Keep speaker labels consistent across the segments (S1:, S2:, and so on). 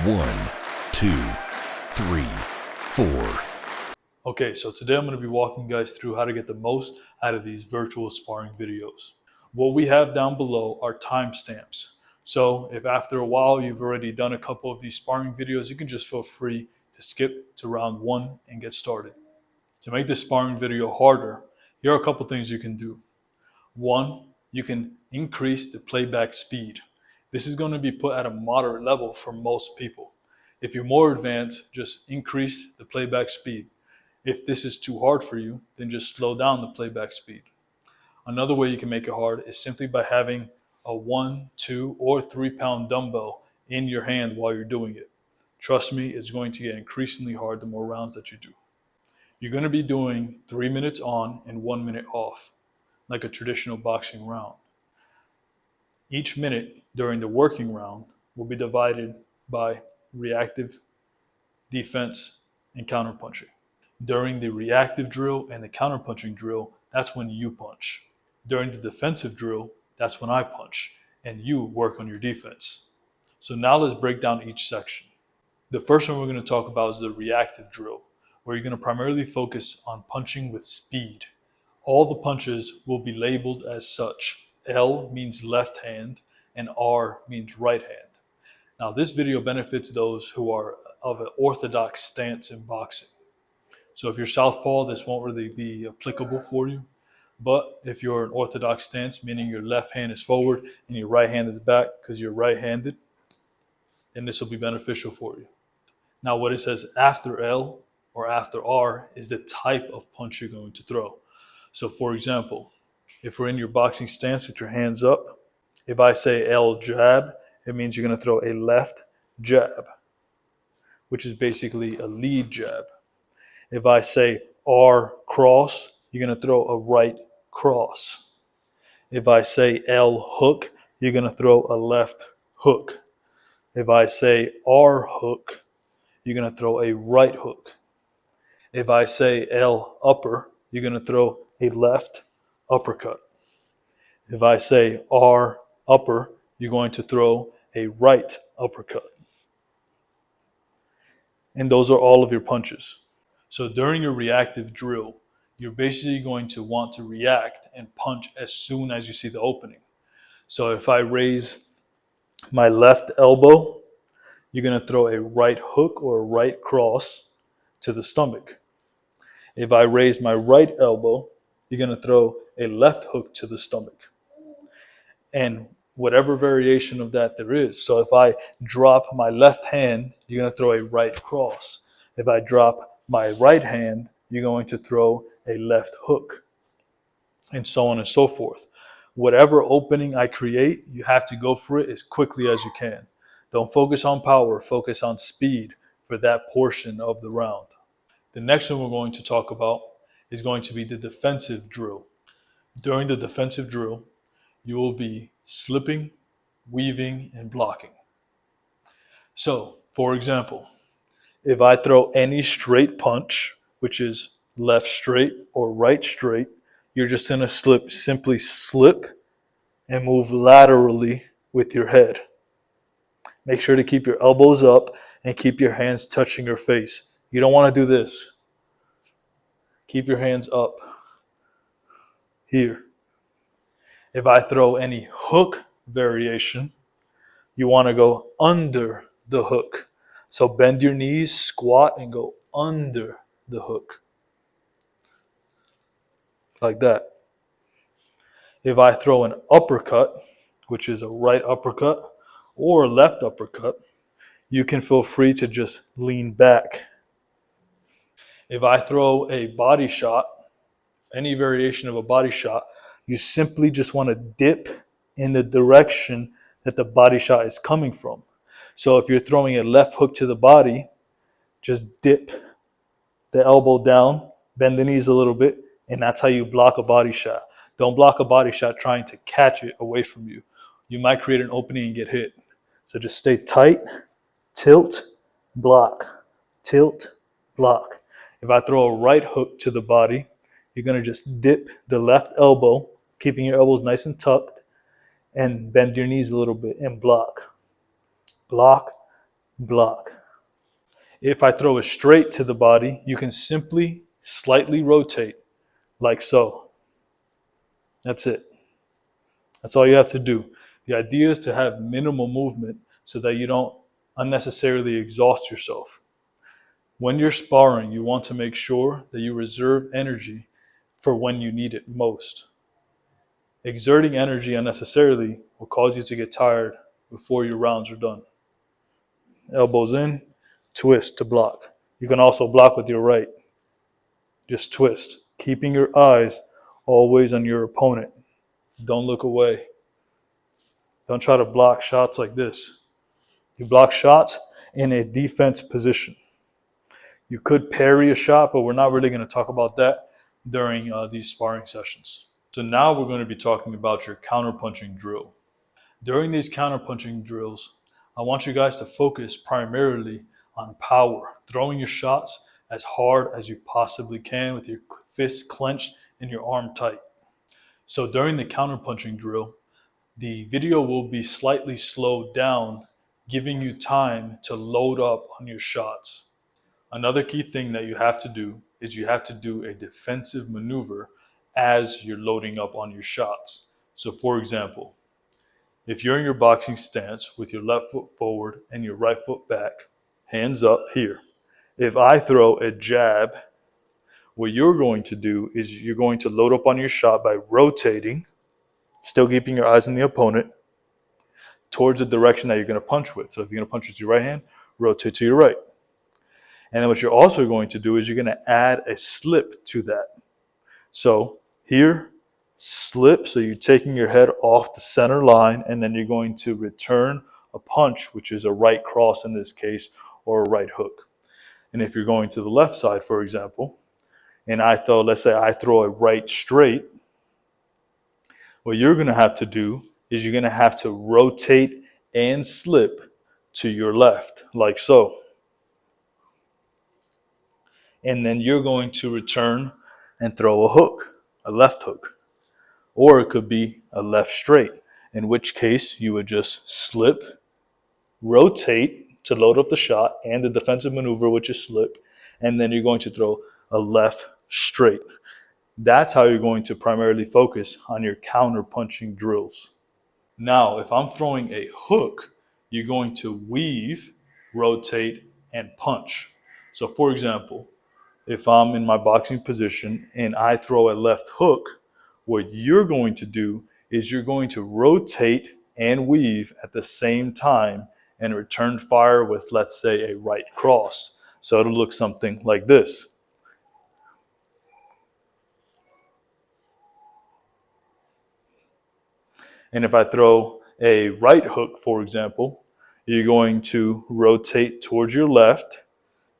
S1: 1, 2, 3, 4.
S2: Okay, so today I'm going to be walking you guys through how to get the most out of these virtual sparring videos. What we have down below are timestamps. So if after a while you've already done a couple of these sparring videos, you can just feel free to skip to round 1 and get started. To make this sparring video harder, here are a couple things you can do. 1, you can increase the playback speed. This is going to be put at a moderate level for most people. If you're more advanced, just increase the playback speed. If this is too hard for you, then just slow down the playback speed. Another way you can make it hard is simply by having a 1, 2, or 3 pound dumbbell in your hand while you're doing it. Trust me, it's going to get increasingly hard the more rounds that you do. You're going to be doing 3 minutes on and 1 minute off, like a traditional boxing round. Each minute during the working round will be divided by reactive, defense, and counterpunching. During the reactive drill and the counterpunching drill, that's when you punch. During the defensive drill, that's when I punch, and you work on your defense. So now let's break down each section. The first one we're going to talk about is the reactive drill, where you're going to primarily focus on punching with speed. All the punches will be labeled as such. L means left hand, and R means right hand. Now this video benefits those who are of an orthodox stance in boxing. So if you're southpaw, this won't really be applicable for you. But if you're an orthodox stance, meaning your left hand is forward and your right hand is back because you're right-handed, then this will be beneficial for you. Now what it says after L or after R is the type of punch you're going to throw. So for example, if we're in your boxing stance with your hands up, if I say L jab, it means you're going to throw a left jab, which is basically a lead jab. If I say R cross, you're going to throw a right cross. If I say L hook, you're going to throw a left hook. If I say R hook, you're going to throw a right hook. If I say L upper, you're going to throw a left uppercut. If I say R upper, you're going to throw a right uppercut. And those are all of your punches. So during your reactive drill, you're basically going to want to react and punch as soon as you see the opening. So if I raise my left elbow, you're going to throw a right hook or a right cross to the stomach. If I raise my right elbow, you're going to throw a left hook to the stomach. And whatever variation of that there is. So if I drop my left hand, you're going to throw a right cross. If I drop my right hand, you're going to throw a left hook, and so on and so forth. Whatever opening I create, you have to go for it as quickly as you can. Don't focus on power, focus on speed for that portion of the round. The next one we're going to talk about is going to be the defensive drill. During the defensive drill, you will be slipping, weaving, and blocking. So, for example, if I throw any straight punch, which is left straight or right straight, you're just going to simply slip and move laterally with your head. Make sure to keep your elbows up and keep your hands touching your face. You don't want to do this. Keep your hands up here. If I throw any hook variation, you want to go under the hook. So bend your knees, squat, and go under the hook. Like that. If I throw an uppercut, which is a right uppercut or a left uppercut, you can feel free to just lean back. If I throw a body shot, any variation of a body shot, you simply just want to dip in the direction that the body shot is coming from. So if you're throwing a left hook to the body, just dip the elbow down, bend the knees a little bit, and that's how you block a body shot. Don't block a body shot trying to catch it away from you. You might create an opening and get hit. So just stay tight, tilt, block, tilt, block. If I throw a right hook to the body, you're going to just dip the left elbow, keeping your elbows nice and tucked, and bend your knees a little bit and block. Block, block. If I throw it straight to the body, you can simply slightly rotate like so. That's it. That's all you have to do. The idea is to have minimal movement so that you don't unnecessarily exhaust yourself. When you're sparring, you want to make sure that you reserve energy for when you need it most. Exerting energy unnecessarily will cause you to get tired before your rounds are done. Elbows in, twist to block. You can also block with your right. Just twist, keeping your eyes always on your opponent. Don't look away. Don't try to block shots like this. You block shots in a defense position. You could parry a shot, but we're not really going to talk about that during these sparring sessions. So now we're going to be talking about your counterpunching drill. During these counterpunching drills, I want you guys to focus primarily on power, throwing your shots as hard as you possibly can with your fist clenched and your arm tight. So during the counterpunching drill, the video will be slightly slowed down, giving you time to load up on your shots. Another key thing that you have to do is you have to do a defensive maneuver as you're loading up on your shots. So for example, if you're in your boxing stance with your left foot forward and your right foot back, hands up here. If I throw a jab, what you're going to do is you're going to load up on your shot by rotating, still keeping your eyes on the opponent, towards the direction that you're going to punch with. So if you're going to punch with your right hand, rotate to your right. And then what you're also going to do is you're going to add a slip to that. So here, slip, so you're taking your head off the center line, and then you're going to return a punch, which is a right cross in this case, or a right hook. And if you're going to the left side, for example, and let's say I throw a right straight, what you're going to have to do is you're going to have to rotate and slip to your left, like so. And then you're going to return and throw a hook, a left hook. Or it could be a left straight, in which case you would just slip, rotate to load up the shot and the defensive maneuver, which is slip, and then you're going to throw a left straight. That's how you're going to primarily focus on your counter punching drills. Now, if I'm throwing a hook, you're going to weave, rotate, and punch. So for example, if I'm in my boxing position and I throw a left hook, what you're going to do is you're going to rotate and weave at the same time and return fire with, let's say, a right cross. So it'll look something like this. And if I throw a right hook, for example, you're going to rotate towards your left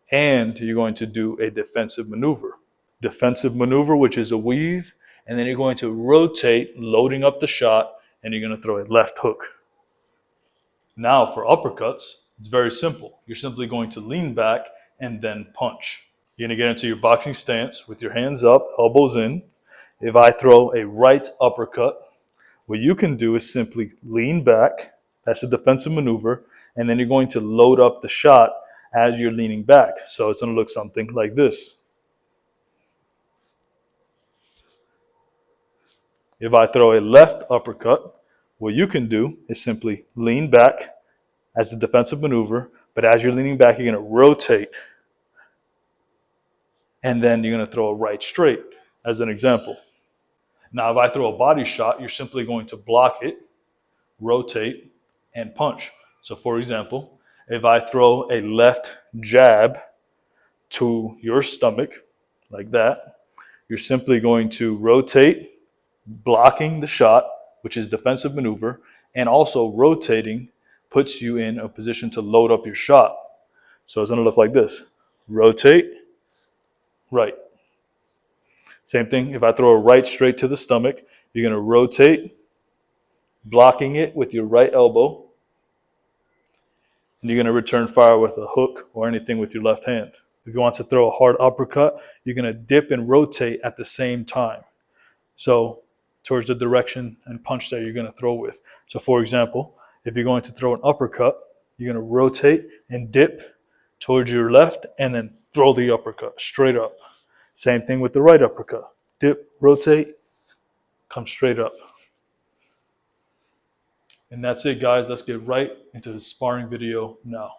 S2: and you're going to do a defensive maneuver. Defensive maneuver, which is a weave, and then you're going to rotate, loading up the shot, and you're going to throw a left hook. Now for uppercuts, it's very simple. You're simply going to lean back and then punch. You're going to get into your boxing stance with your hands up, elbows in. If I throw a right uppercut, what you can do is simply lean back. That's a defensive maneuver. And then you're going to load up the shot as you're leaning back. So it's going to look something like this. If I throw a left uppercut, what you can do is simply lean back as a defensive maneuver. But as you're leaning back, you're going to rotate. And then you're going to throw a right straight as an example. Now, if I throw a body shot, you're simply going to block it, rotate, and punch. So for example, if I throw a left jab to your stomach, like that, you're simply going to rotate, blocking the shot, which is defensive maneuver, and also rotating puts you in a position to load up your shot. So it's going to look like this. Rotate, right. Same thing, if I throw a right straight to the stomach, you're going to rotate, blocking it with your right elbow, and you're going to return fire with a hook or anything with your left hand. If you want to throw a hard uppercut, you're going to dip and rotate at the same time. So towards the direction and punch that you're going to throw with. So for example, if you're going to throw an uppercut, You're going to rotate and dip towards your left and then throw the uppercut straight up. Same thing with the right uppercut. Dip, rotate, come straight up. And that's it, guys. Let's get right into the sparring video now.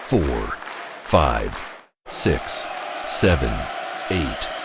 S1: 4, 5, 6, 7, 8.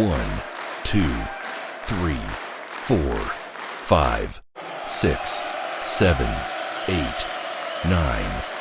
S1: 1, 2, 3, 4, 5, 6, 7, 8, 9.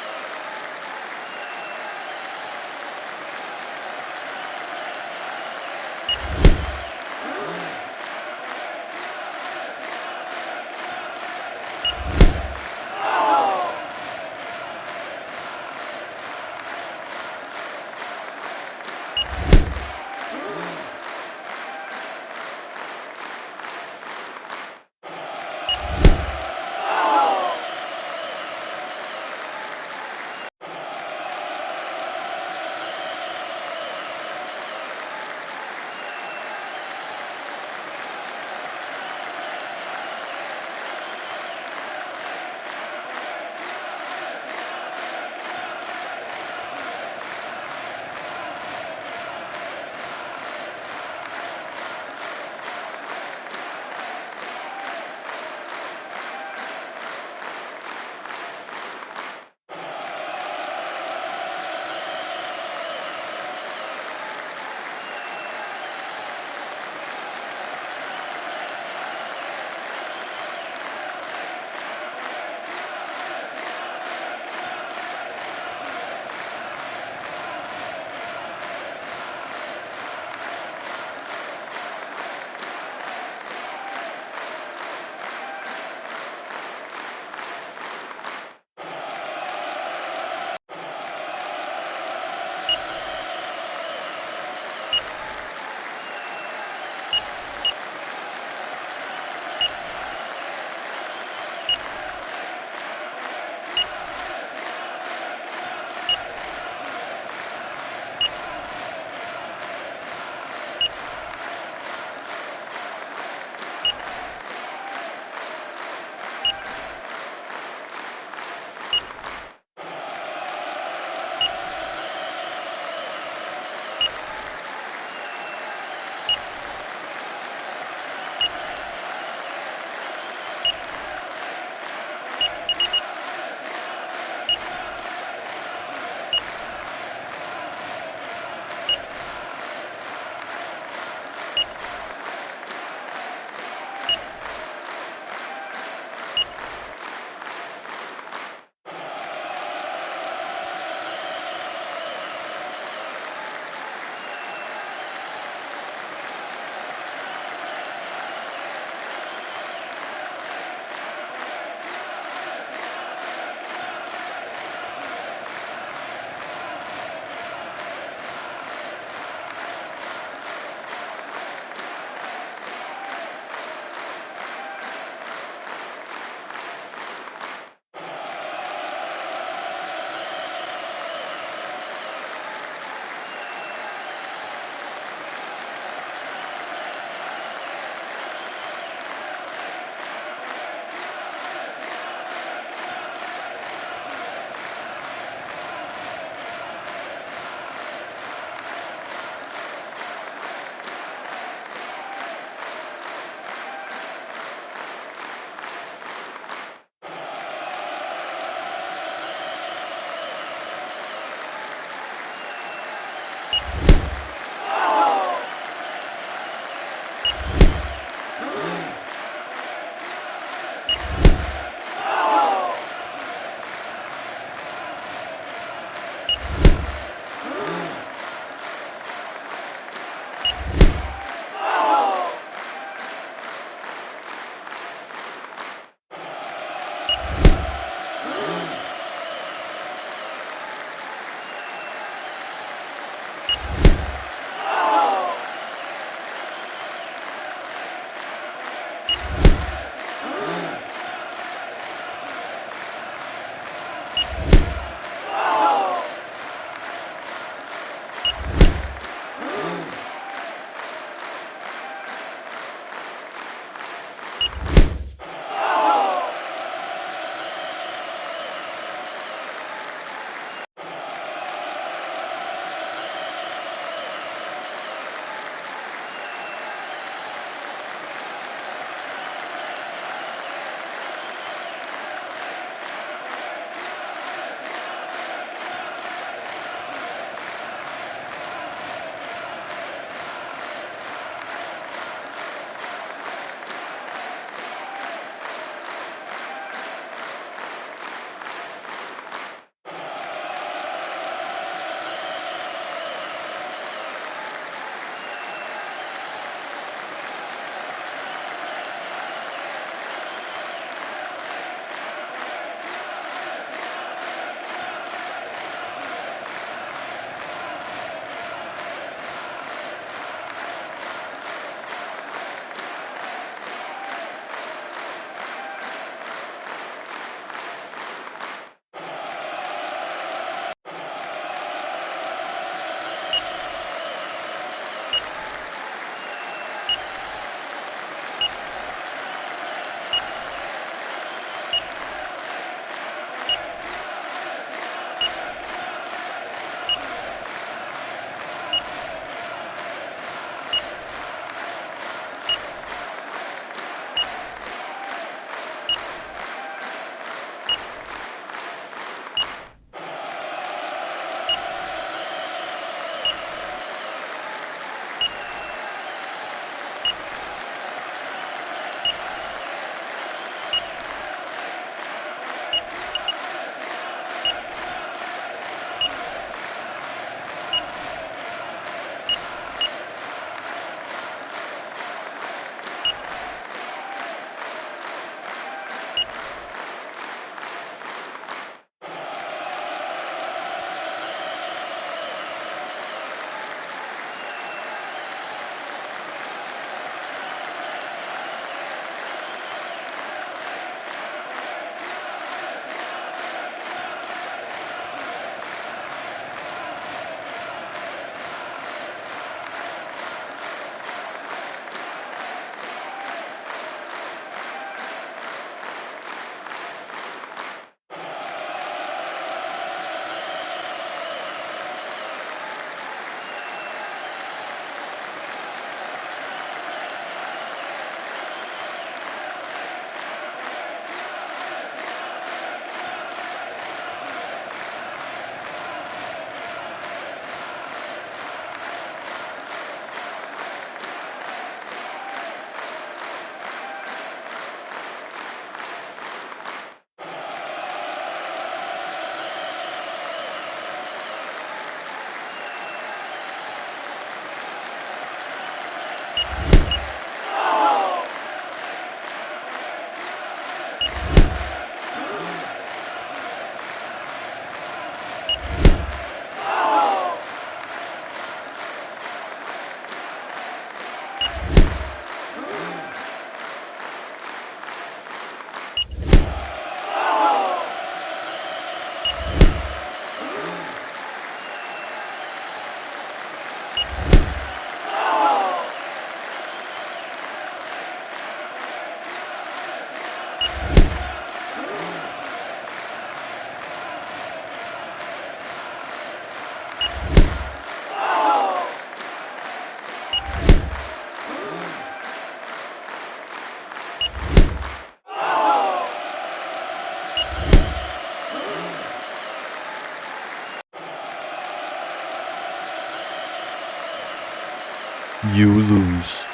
S2: You lose.